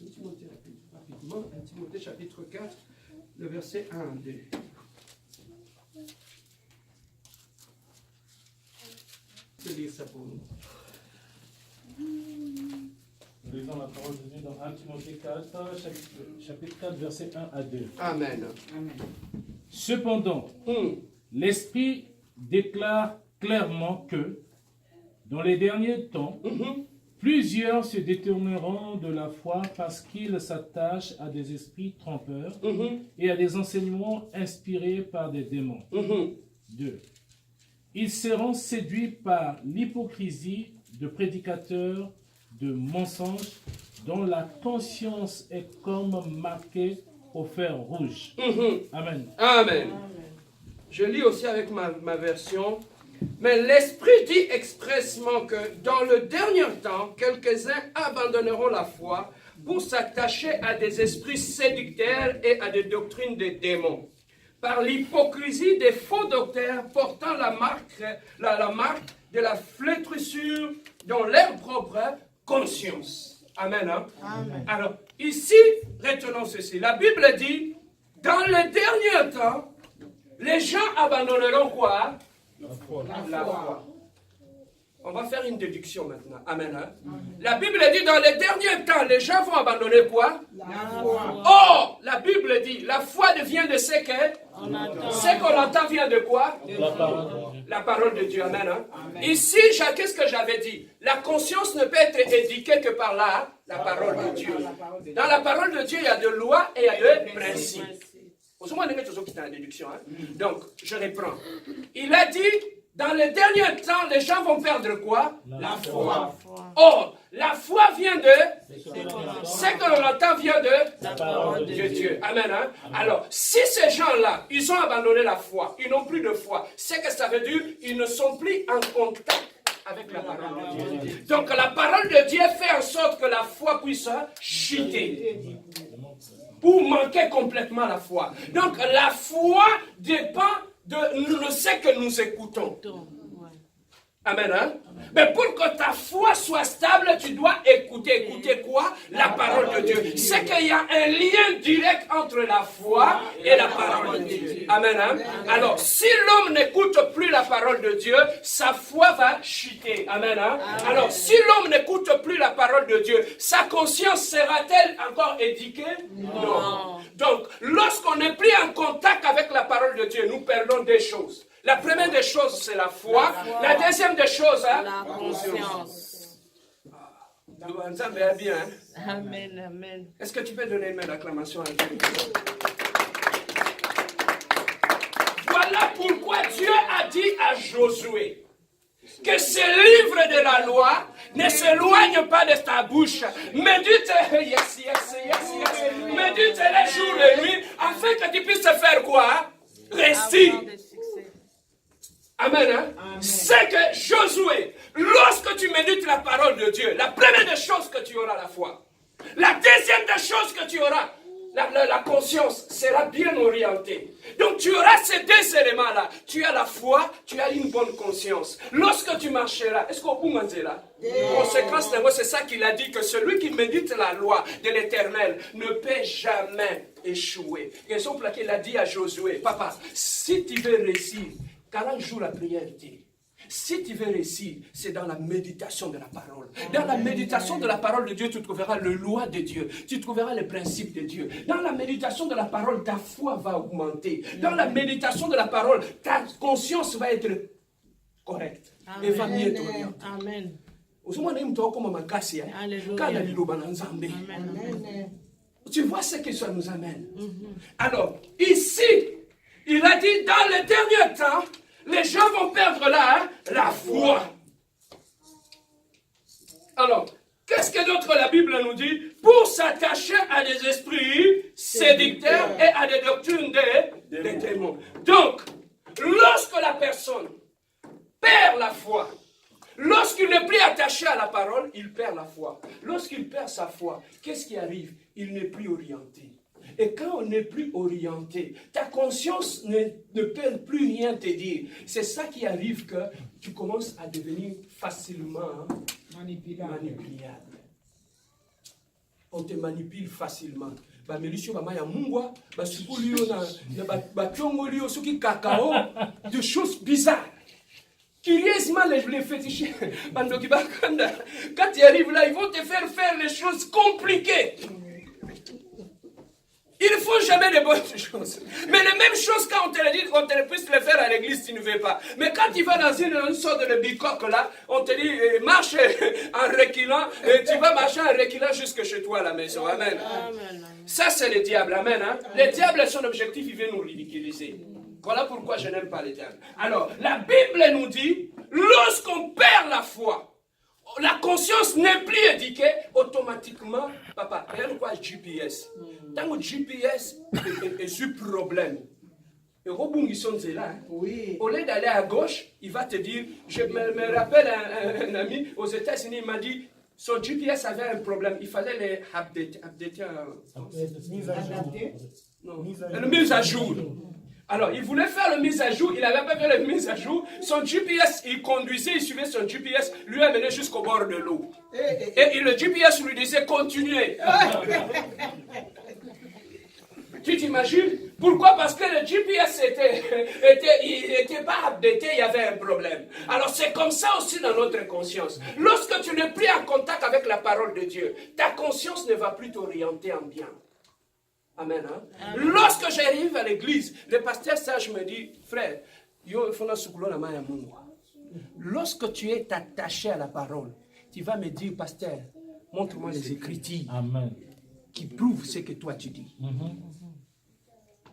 rapidement, 1 Timothée chapitre 4, le verset 1 à 2. Je vais lire ça pour nous. Nous lisons la parole de Dieu dans 1 Timothée 4, chapitre 4, verset 1 à 2. Amen. Cependant, l'Esprit déclare clairement que, dans les derniers temps, plusieurs se détourneront de la foi parce qu'ils s'attachent à des esprits trompeurs et à des enseignements inspirés par des démons. 2. Ils seront séduits par l'hypocrisie de prédicateurs de mensonges dont la conscience est comme marquée au fer rouge. Amen. Amen. Je lis aussi avec ma version. Mais l'Esprit dit expressement que dans le dernier temps, quelques-uns abandonneront la foi pour s'attacher à des esprits séducteurs et à des doctrines des démons, par l'hypocrisie des faux docteurs portant la marque de la flétrissure dans leur propre conscience. Amen. Hein? Amen. Alors, ici, retenons ceci. La Bible dit, dans les derniers temps, les gens abandonneront quoi? La foi. On va faire une déduction maintenant. Amen. Hein? La Bible dit dans les derniers temps, les gens vont abandonner quoi? La foi. Or, la Bible dit, la foi devient de ce qu'on entend vient de quoi? La parole de Dieu. Amen. Hein? Ici, qu'est-ce que j'avais dit? La conscience ne peut être éduquée que par la parole de Dieu. Dans la parole de Dieu, il y a de lois et il y a de principes. Donc, je reprends. Il a dit, dans les derniers temps, les gens vont perdre quoi? La foi. Or, la foi vient de ce que l'on entend vient de la parole de Dieu. Amen. Hein? Alors, si ces gens-là, ils ont abandonné la foi, ils n'ont plus de foi, c'est que ça veut dire ils ne sont plus en contact avec la parole de Dieu. Donc, la parole de Dieu fait en sorte que la foi puisse chuter. Ou manquer complètement la foi. Donc la foi dépend de ce que nous écoutons. Amen. Hein? Mais pour que ta foi soit stable, tu dois écouter. Écouter quoi? La parole de Dieu. C'est qu'il y a un lien direct entre la foi et la parole de Dieu. Amen. Hein? Alors, si l'homme n'écoute plus la parole de Dieu, sa foi va chuter. Amen. Hein? Alors, si l'homme n'écoute plus la parole de Dieu, sa conscience sera-t-elle encore éduquée? Non. Donc, lorsqu'on n'est plus en contact avec la parole de Dieu, nous perdons des choses. La première des choses, c'est la foi. La deuxième des choses, la conscience. Bien, hein? Amen, amen. Est-ce que tu peux donner une main d'acclamation à Dieu? Voilà pourquoi Dieu a dit à Josué que ce livre de la loi ne s'éloigne pas de ta bouche. Médite, médite les jours et nuits, afin que tu puisses faire quoi? Récit. Amen. Hein? C'est que Josué, lorsque tu médites la parole de Dieu, la première des choses que tu auras la foi. La deuxième des choses que tu auras, la conscience sera bien orientée. Donc tu auras ces deux éléments-là. Tu as la foi, tu as une bonne conscience. Lorsque tu marcheras, est-ce qu'on peut manger là? Conséquence, c'est ça qu'il a dit, que celui qui médite la loi de l'Éternel ne peut jamais échouer. Raison pour laquelle il a dit à Josué, papa, si tu veux réussir, 40 jours la prière était. Si tu veux réussir, c'est dans la méditation de la parole. Dans la méditation de la parole de Dieu, tu trouveras le loi de Dieu. Tu trouveras les principes de Dieu. Dans la méditation de la parole, ta foi va augmenter. Dans la méditation de la parole, ta conscience va être correcte. Et va mieux t'orienter. Amen. Tu vois ce que ça nous amène. Alors, ici, il a dit, dans les derniers temps, les gens vont perdre la foi. Alors, qu'est-ce que d'autre la Bible nous dit? Pour s'attacher à des esprits séducteurs et à des doctrines des démons. Donc, lorsque la personne perd la foi, lorsqu'il n'est plus attaché à la parole, il perd la foi. Lorsqu'il perd sa foi, qu'est-ce qui arrive? Il n'est plus orienté. Et quand on n'est plus orienté, ta conscience ne peut plus rien te dire. C'est ça qui arrive, que tu commences à devenir facilement manipulable. on te manipule facilement. Bamelisio bama ya mungwa, basupulio na batongolio soki cacao, de choses bizarres. Curieusement, les fétichés, quand tu arrives là, ils vont te faire les choses compliquées. Ils ne font jamais de bonnes choses. Mais les mêmes choses, quand on te le dit, on te puisse le faire à l'église, tu ne veux pas. Mais quand tu vas dans une sorte de bicoque là, on te dit, marche en reculant, et tu vas marcher en reculant jusque chez toi à la maison. Amen. Amen. Ça, c'est le diable. Amen. Hein? Le diable, son objectif, il veut nous ridiculiser. Voilà pourquoi je n'aime pas le diable. Alors, la Bible nous dit, lorsqu'on perd la foi, la conscience n'est plus éduquée, automatiquement, papa, regarde quoi GPS. Tant que GPS est sur problème, et là, oui. Au lieu d'aller à gauche, il va te dire, je me rappelle un ami aux États-Unis, il m'a dit, son GPS avait un problème, il fallait les updater. Mise à jour. Alors, il voulait faire la mise à jour, il n'avait pas fait la mise à jour. Son GPS, il conduisait, il suivait son GPS, lui amenait jusqu'au bord de l'eau. Et le GPS lui disait, continuez. Tu t'imagines? Pourquoi? Parce que le GPS était pas updaté, il y avait un problème. Alors, c'est comme ça aussi dans notre conscience. Lorsque tu n'es plus en contact avec la parole de Dieu, ta conscience ne va plus t'orienter en bien. Amen, hein? Amen. Lorsque j'arrive à l'église, le pasteur sage me dit, frère, lorsque tu es attaché à la parole, tu vas me dire, pasteur, montre-moi les Écritures qui prouvent ce que toi tu dis.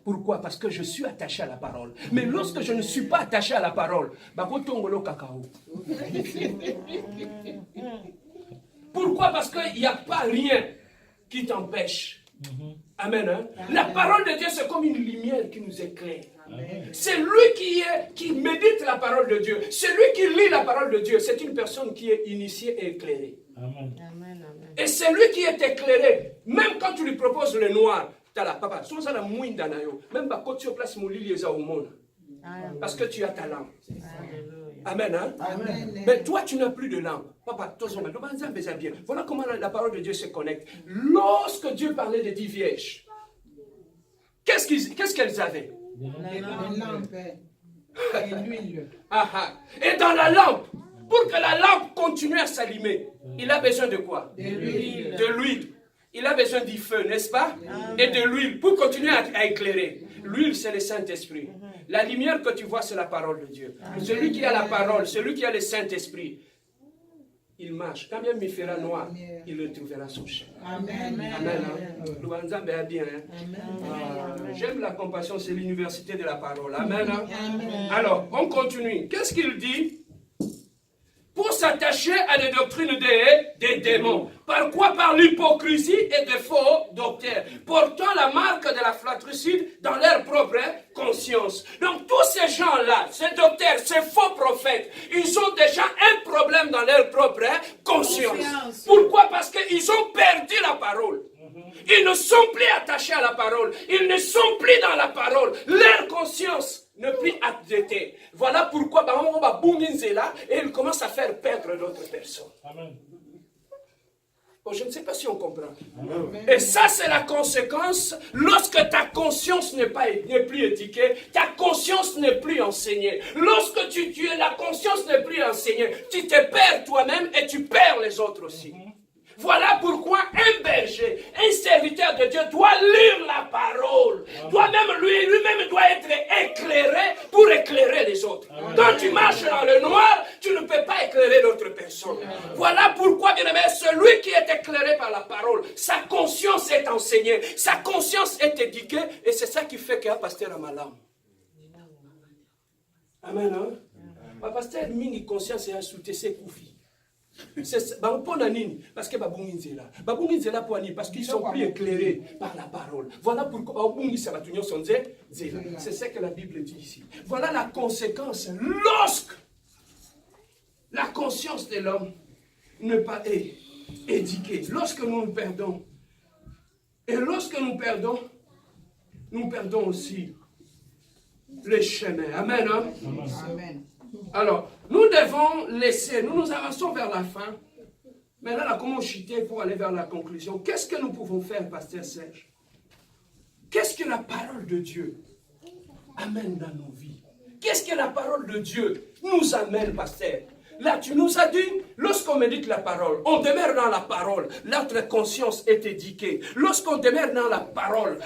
Pourquoi? Parce que je suis attaché à la parole. Mais lorsque je ne suis pas attaché à la parole, pourquoi? Parce qu'il n'y a pas rien qui t'empêche. Amen. Hein? La parole de Dieu, c'est comme une lumière qui nous éclaire. C'est lui qui médite la parole de Dieu. Celui qui lit la parole de Dieu, c'est une personne qui est initiée et éclairée. Amen. Et celui qui est éclairé, même quand tu lui proposes le noir, papa, même quand tu places mon lit au monde, parce que tu as ta lampe. Amen. Hein? Amen. Mais toi, tu n'as plus de lampe. Papa, voilà comment la parole de Dieu se connecte. Lorsque Dieu parlait des 10 vierges, qu'est-ce qu'elles avaient? Des lampes et l'huile. Et dans la lampe, pour que la lampe continue à s'allumer, il a besoin de quoi? De l'huile. De l'huile. Il a besoin du feu, n'est-ce pas? Amen. Et de l'huile pour continuer à éclairer. L'huile, c'est le Saint-Esprit. La lumière que tu vois, c'est la parole de Dieu. Amen. Celui qui a la parole, celui qui a le Saint-Esprit, il marche. Quand même il fera noir, il le trouvera son chemin. Amen. Amen. J'aime la compassion, c'est l'université de la parole. Amen. Amen. Alors, on continue. Qu'est-ce qu'il dit? Pour s'attacher à des doctrines des démons. Par quoi? Par l'hypocrisie et des faux docteurs, portant la marque de la flatricide dans leur propre conscience. Donc tous ces gens-là, ces docteurs, ces faux prophètes, ils ont déjà un problème dans leur propre conscience. Pourquoi? Parce qu'ils ont perdu la parole. Ils ne sont plus attachés à la parole. Ils ne sont plus dans la parole. Leur conscience ne plus updatée. Voilà pourquoi et ils commencent à faire perdre d'autres personnes. Amen. Bon, je ne sais pas si on comprend. Amen. Et ça, c'est la conséquence lorsque ta conscience n'est plus éduquée, ta conscience n'est plus enseignée. Lorsque la conscience n'est plus enseignée, tu te perds toi-même et tu perds les autres aussi. Voilà pourquoi un berger, un serviteur de Dieu doit lire la parole. Lui-même doit être éclairé pour éclairer les autres. Amen. Quand tu marches dans le noir, tu ne peux pas éclairer d'autres personnes. Amen. Voilà pourquoi, bien aimé, celui qui est éclairé par la parole, sa conscience est enseignée, sa conscience est éduquée, et c'est ça qui fait qu'il y a un pasteur à ma langue. Amen. Hein? Ma pasteur mini conscience est à soutien koufi. C'est parce que parce qu'ils sont plus éclairés par la parole. Voilà pourquoi c'est ce que la Bible dit ici. Voilà la conséquence lorsque la conscience de l'homme n'est pas éduquée. Lorsque nous perdons. Et lorsque nous perdons aussi le chemin. Amen. Hein? Amen. Alors, nous devons laisser, nous avançons vers la fin, Maintenant, là, comment chuter pour aller vers la conclusion? Qu'est-ce que nous pouvons faire, Pasteur Serge? Qu'est-ce que la parole de Dieu amène dans nos vies? Qu'est-ce que la parole de Dieu nous amène, Pasteur? Là, tu nous as dit, lorsqu'on médite la parole, on demeure dans la parole, notre conscience est éduquée. Lorsqu'on demeure dans la parole,